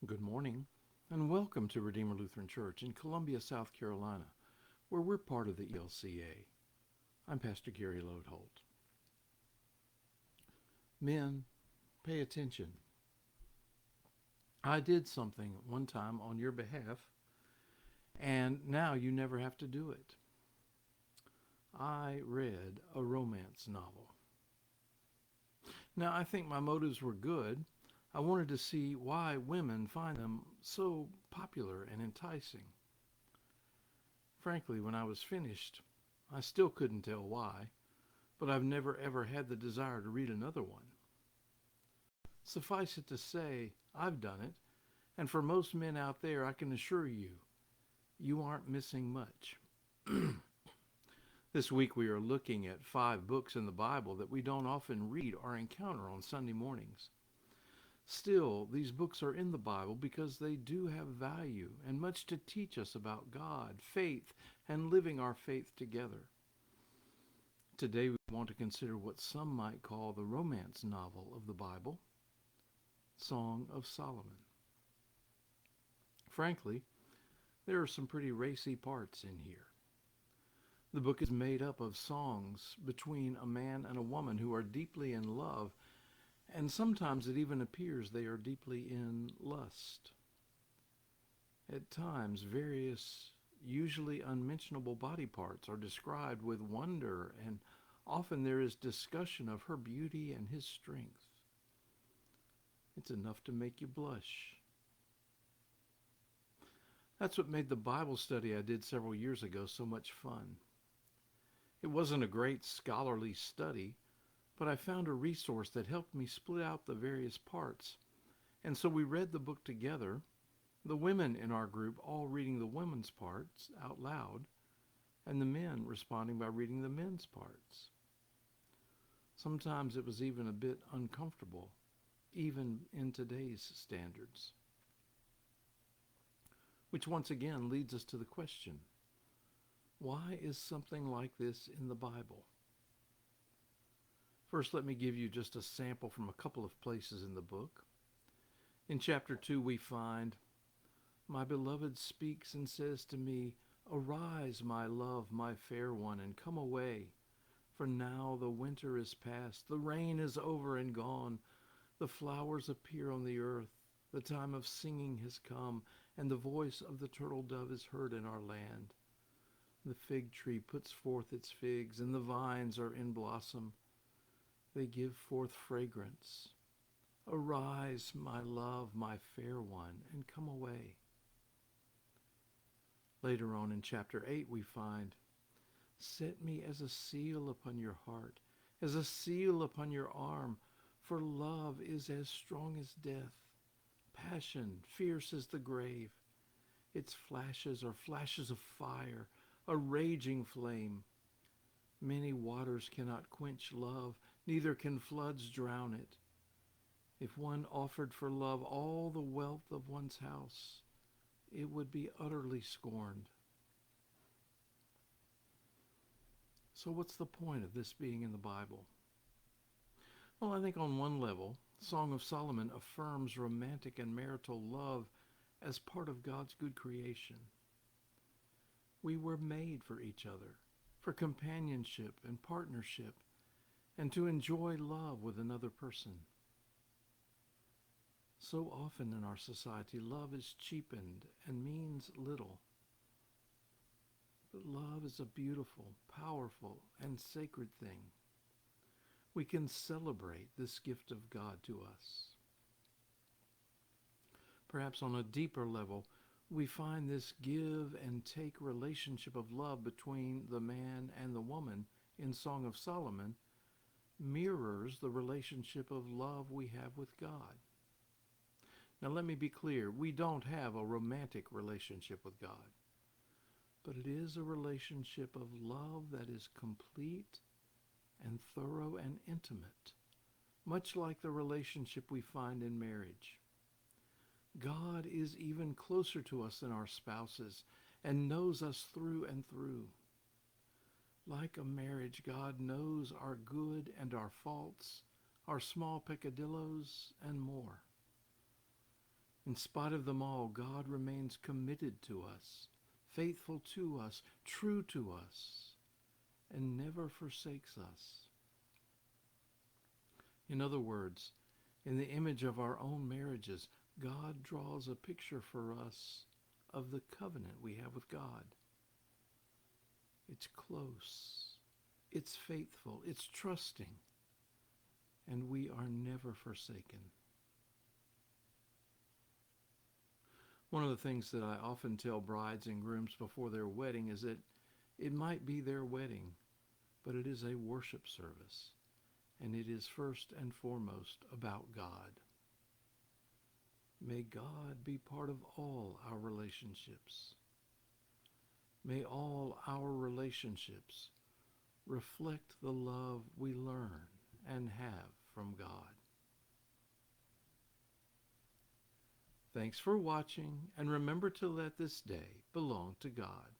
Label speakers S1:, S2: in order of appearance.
S1: Good morning, and welcome to Redeemer Lutheran Church in Columbia, South Carolina, where we're part of the ELCA. I'm Pastor Gary Lodeholt. Men, pay attention. I did something one time on your behalf, and now you never have to do it. I read a romance novel. Now, I think my motives were good. I wanted to see why women find them so popular and enticing. Frankly, when I was finished, I still couldn't tell why, but I've never ever had the desire to read another one. Suffice it to say, I've done it, and for most men out there, I can assure you, you aren't missing much. This week we are looking at 5 books in the Bible that we don't often read or encounter on Sunday mornings. Still, these books are in the Bible because they do have value and much to teach us about God, faith, and living our faith together. Today we want to consider what some might call the romance novel of the Bible, Song of Solomon. Frankly, there are some pretty racy parts in here. The book is made up of songs between a man and a woman who are deeply in love, and sometimes it even appears they are deeply in lust. At times, various, usually unmentionable body parts are described with wonder, and often there is discussion of her beauty and his strength. It's enough to make you blush. That's what made the Bible study I did several years ago so much fun. It wasn't a great scholarly study, but I found a resource that helped me split out the various parts. And so we read the book together, the women in our group all reading the women's parts out loud, and the men responding by reading the men's parts. Sometimes it was even a bit uncomfortable, even in today's standards. Which once again leads us to the question, why is something like this in the Bible? First, let me give you just a sample from a couple of places in the book. In chapter 2, we find, "My beloved speaks and says to me, 'Arise, my love, my fair one, and come away. For now the winter is past, the rain is over and gone. The flowers appear on the earth. The time of singing has come, and the voice of the turtle dove is heard in our land. The fig tree puts forth its figs, and the vines are in blossom. They give forth fragrance. Arise, my love, my fair one, and come away.'" Later on in chapter 8 we find, "Set me as a seal upon your heart, as a seal upon your arm, for love is as strong as death, passion fierce as the grave. Its flashes are flashes of fire, a raging flame. Many waters cannot quench love, neither can floods drown it. If one offered for love all the wealth of one's house, it would be utterly scorned." So what's the point of this being in the Bible? Well, I think on one level, Song of Solomon affirms romantic and marital love as part of God's good creation. We were made for each other, for companionship and partnership, and to enjoy love with another person. So often in our society, love is cheapened and means little. But love is a beautiful, powerful, and sacred thing. We can celebrate this gift of God to us. Perhaps on a deeper level, we find this give and take relationship of love between the man and the woman in Song of Solomon mirrors the relationship of love we have with God. Now let me be clear, we don't have a romantic relationship with God, but it is a relationship of love that is complete and thorough and intimate, much like the relationship we find in marriage. God is even closer to us than our spouses and knows us through and through. Like a marriage, God knows our good and our faults, our small peccadillos, and more. In spite of them all, God remains committed to us, faithful to us, true to us, and never forsakes us. In other words, in the image of our own marriages, God draws a picture for us of the covenant we have with God. It's close, it's faithful, it's trusting, and we are never forsaken. One of the things that I often tell brides and grooms before their wedding is that it might be their wedding, but it is a worship service, and it is first and foremost about God. May God be part of all our relationships. May all our relationships reflect the love we learn and have from God. Thanks for watching, and remember to let this day belong to God.